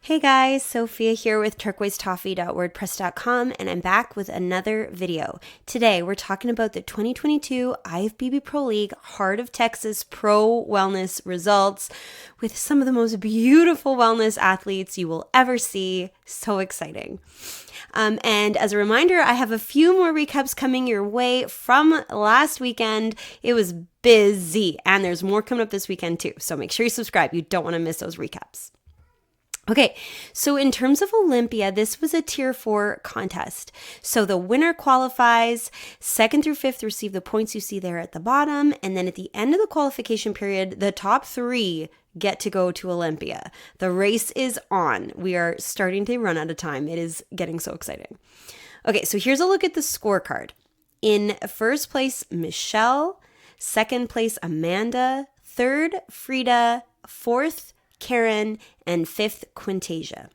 Hey guys, Sophia here with turquoisetoffee.wordpress.com, and I'm back with another video. Today we're talking about the 2022 IFBB Pro League Heart of Texas Pro Wellness results with some of the most beautiful wellness athletes you will ever see. So exciting. And as a reminder, I have a few more recaps coming your way from last weekend. It was busy, and there's more coming up this weekend too. So make sure you subscribe. You don't want to miss those recaps. Okay, so in terms of Olympia, this was a tier 4 contest. So the winner qualifies, 2nd through 5th receive the points you see there at the bottom, and then at the end of the qualification period, the top 3 get to go to Olympia. The race is on. We are starting to run out of time. It is getting so exciting. Okay, so here's a look at the scorecard. In first place, Michelle. Second place, Amanda. Third, Frida. Fourth, Karen, and 5th, Quintasia.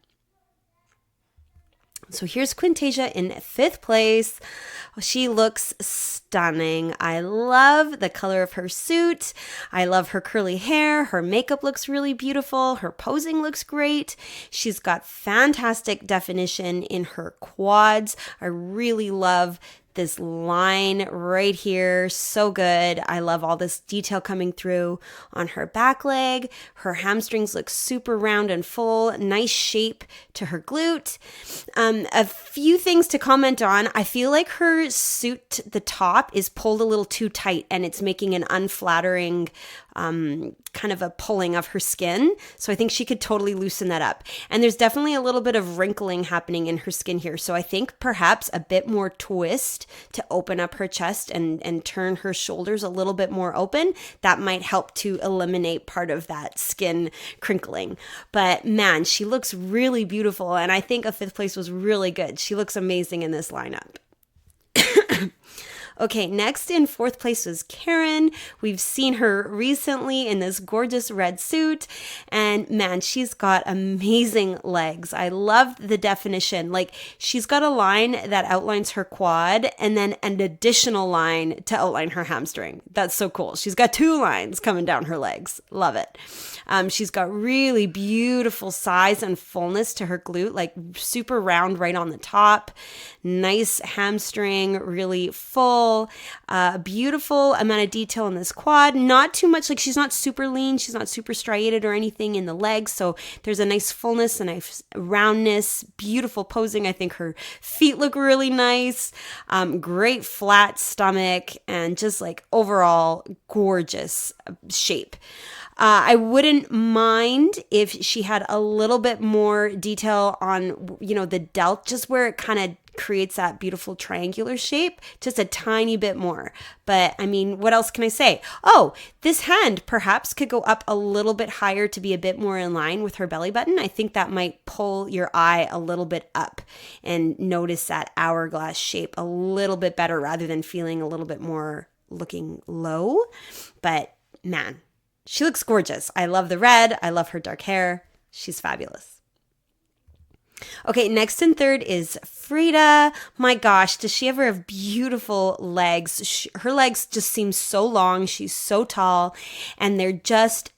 So here's Quintasia in 5th place. She looks stunning. I love the color of her suit. I love her curly hair. Her makeup looks really beautiful. Her posing looks great. She's got fantastic definition in her quads. I really love this line right here, so good. I love all this detail coming through on her back leg. Her hamstrings look super round and full, nice shape to her glute. A few things to comment on. I feel like her suit, the top, is pulled a little too tight and it's making an unflattering kind of a pulling of her skin. So I think she could totally loosen that up. And there's definitely a little bit of wrinkling happening in her skin here. So I think perhaps a bit more twist to open up her chest and turn her shoulders a little bit more open. That might help to eliminate part of that skin crinkling. But man, she looks really beautiful. And I think a 5th place was really good. She looks amazing in this lineup. Okay, next in 4th place was Karen. We've seen her recently in this gorgeous red suit, and man, she's got amazing legs. I love the definition. Like, she's got a line that outlines her quad and then an additional line to outline her hamstring. That's so cool. She's got 2 lines coming down her legs. Love it. She's got really beautiful size and fullness to her glute, like super round right on the top. Nice hamstring, really full. Beautiful amount of detail in this quad. Not too much, like she's not super lean. She's not super striated or anything in the legs. So there's a nice fullness and a nice roundness. Beautiful posing. I think her feet look really nice. Great flat stomach and just like overall gorgeous shape. I wouldn't mind if she had a little bit more detail on, the delt, just where it kind of creates that beautiful triangular shape, just a tiny bit more. But I mean, what else can I say? Oh, this hand perhaps could go up a little bit higher to be a bit more in line with her belly button. I think that might pull your eye a little bit up and notice that hourglass shape a little bit better rather than feeling a little bit more looking low. But man, she looks gorgeous. I love the red. I love her dark hair. She's fabulous. Okay, next in 3rd is Frida. My gosh, does she ever have beautiful legs? Her legs just seem so long. She's so tall, and they're just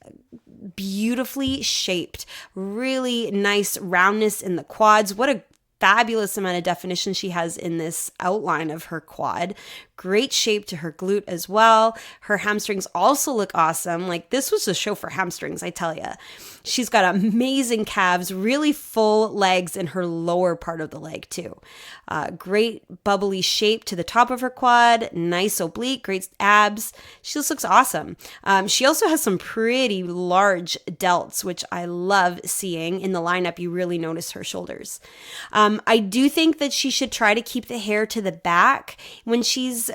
beautifully shaped. Really nice roundness in the quads. What a fabulous amount of definition she has in this outline of her quad. Great shape to her glute as well. Her hamstrings also look awesome. Like, this was a show for hamstrings, I tell you. She's got amazing calves, really full legs in her lower part of the leg too. Great bubbly shape to the top of her quad, nice oblique, great abs. She just looks awesome. She also has some pretty large delts, which I love seeing. In the lineup, you really notice her shoulders. I do think that she should try to keep the hair to the back when she's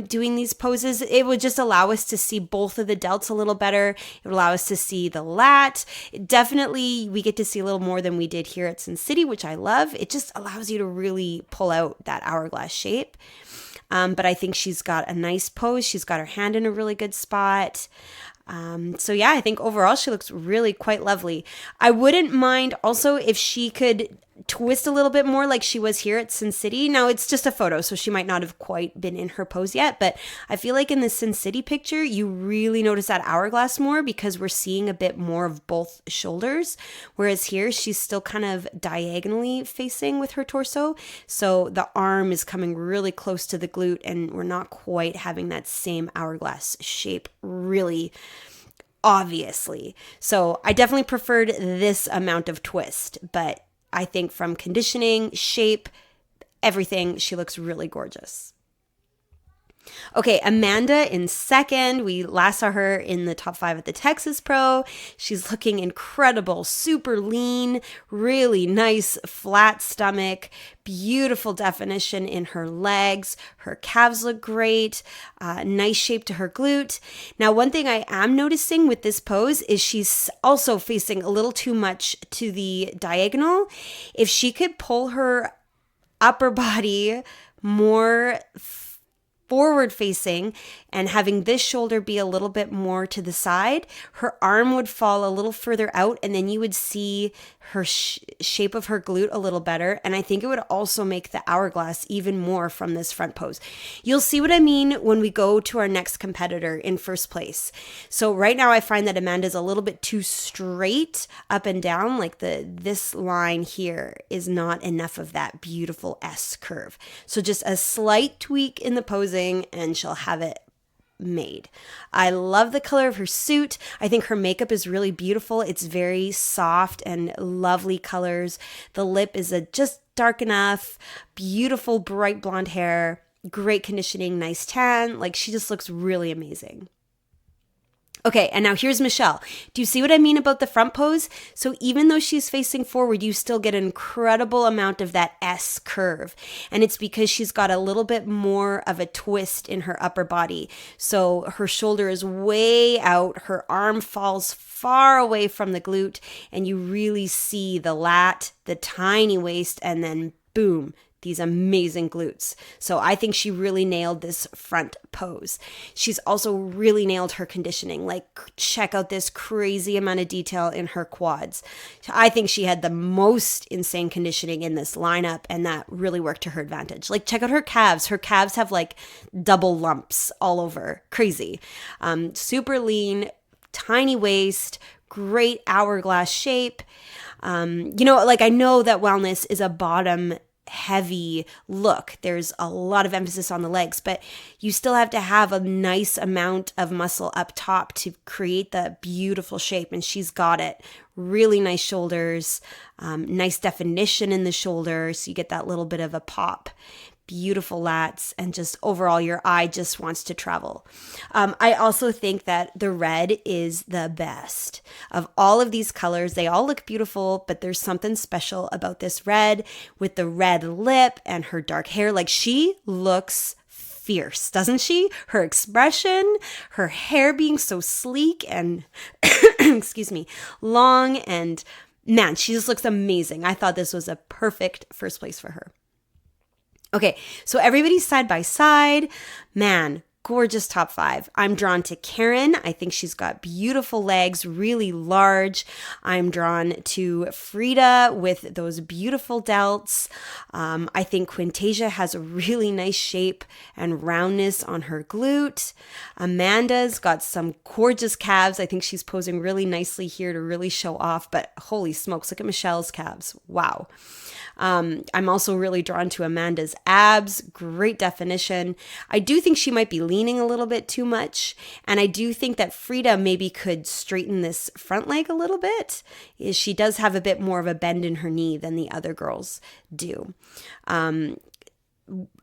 doing these poses. It would just allow us to see both of the delts a little better. It would allow us to see the lat. Definitely, we get to see a little more than we did here at Sin City, which I love. It just allows you to really pull out that hourglass shape. But I think she's got a nice pose. She's got her hand in a really good spot. So yeah, I think overall she looks really quite lovely. I wouldn't mind also if she could twist a little bit more like she was here at Sin City. Now it's just a photo, so she might not have quite been in her pose yet, but I feel like in the Sin City picture, you really notice that hourglass more because we're seeing a bit more of both shoulders, whereas here she's still kind of diagonally facing with her torso, so the arm is coming really close to the glute and we're not quite having that same hourglass shape really obviously. So I definitely preferred this amount of twist, but I think from conditioning, shape, everything, she looks really gorgeous. Okay, Amanda in second. We last saw her in the top 5 at the Texas Pro. She's looking incredible, super lean, really nice flat stomach, beautiful definition in her legs. Her calves look great, nice shape to her glute. Now, one thing I am noticing with this pose is she's also facing a little too much to the diagonal. If she could pull her upper body more forward facing and having this shoulder be a little bit more to the side, her arm would fall a little further out and then you would see her shape of her glute a little better. And I think it would also make the hourglass even more from this front pose. You'll see what I mean when we go to our next competitor in first place. So right now I find that Amanda's a little bit too straight up and down, like this line here is not enough of that beautiful S curve. So just a slight tweak in the posing and she'll have it made. I love the color of her suit. I think her makeup is really beautiful. It's very soft and lovely colors. The lip is just dark enough, beautiful bright blonde hair, great conditioning, nice tan. Like she just looks really amazing. Okay, and now here's Michelle. Do you see what I mean about the front pose? So even though she's facing forward, you still get an incredible amount of that S curve. And it's because she's got a little bit more of a twist in her upper body. So her shoulder is way out, her arm falls far away from the glute, and you really see the lat, the tiny waist, and then boom, these amazing glutes. So I think she really nailed this front pose. She's also really nailed her conditioning. Like, check out this crazy amount of detail in her quads. I think she had the most insane conditioning in this lineup, and that really worked to her advantage. Like, check out her calves. Her calves have like double lumps all over. Crazy. Super lean, tiny waist, great hourglass shape. I know that wellness is a bottom heavy look. There's a lot of emphasis on the legs, but you still have to have a nice amount of muscle up top to create the beautiful shape, and she's got it. Really nice shoulders, nice definition in the shoulders, so you get that little bit of a pop. Beautiful lats, and just overall your eye just wants to travel. I also think that the red is the best. Of all of these colors, they all look beautiful, but there's something special about this red with the red lip and her dark hair. Like, she looks fierce, doesn't she? Her expression, her hair being so sleek and excuse me, long, and man, she just looks amazing. I thought this was a perfect first place for her. Okay, so everybody's side by side. Man, gorgeous top 5. I'm drawn to Karen. I think she's got beautiful legs, really large. I'm drawn to Frida with those beautiful delts. I think Quintasia has a really nice shape and roundness on her glute. Amanda's got some gorgeous calves. I think she's posing really nicely here to really show off, but holy smokes, look at Michelle's calves. Wow. I'm also really drawn to Amanda's abs, great definition. I do think she might be leaning a little bit too much, and I do think that Frida maybe could straighten this front leg a little bit. She does have a bit more of a bend in her knee than the other girls do.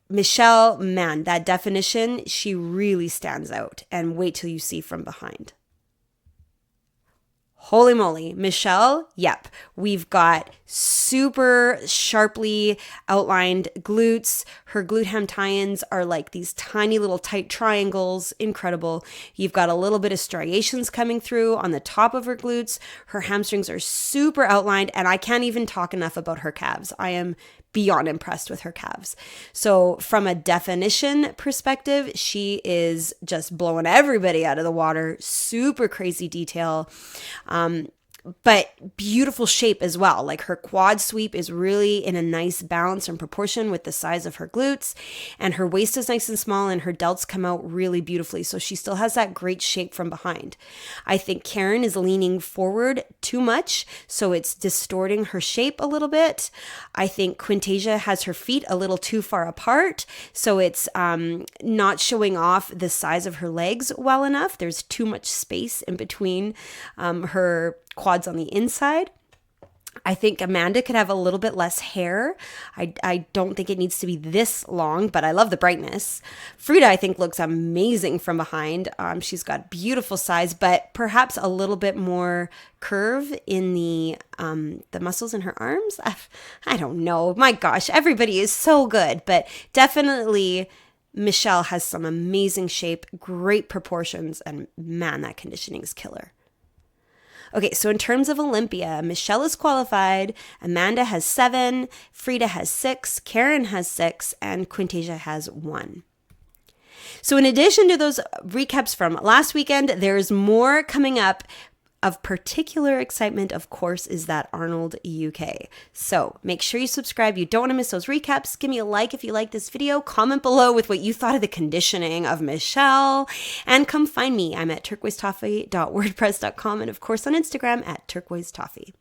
Michelle, man, that definition, she really stands out, and wait till you see from behind. Holy moly, Michelle, yep. We've got super sharply outlined glutes. Her glute hem tie-ins are like these tiny little tight triangles, incredible. You've got a little bit of striations coming through on the top of her glutes. Her hamstrings are super outlined, and I can't even talk enough about her calves. I am beyond impressed with her calves. So from a definition perspective, she is just blowing everybody out of the water. Super crazy detail. But beautiful shape as well. Like her quad sweep is really in a nice balance and proportion with the size of her glutes, and her waist is nice and small, and her delts come out really beautifully. So she still has that great shape from behind. I think Karen is leaning forward too much, so it's distorting her shape a little bit. I think Quintasia has her feet a little too far apart, so it's not showing off the size of her legs well enough. There's too much space in between her quads on the inside. I think Amanda could have a little bit less hair. I don't think it needs to be this long, but I love the brightness. Frida, I think, looks amazing from behind. She's got beautiful size, but perhaps a little bit more curve in the muscles in her arms. I don't know. My gosh, everybody is so good, but definitely Michelle has some amazing shape, great proportions, and man, that conditioning is killer. Okay, so in terms of Olympia, Michelle is qualified, Amanda has 7, Frida has 6, Karen has 6, and Quintasia has 1. So in addition to those recaps from last weekend, there's more coming up. Of particular excitement, of course, is that Arnold UK. So make sure you subscribe. You don't want to miss those recaps. Give me a like if you like this video. Comment below with what you thought of the conditioning of Michelle. And come find me. I'm at turquoisetoffee.wordpress.com and, of course, on Instagram at turquoisetoffee.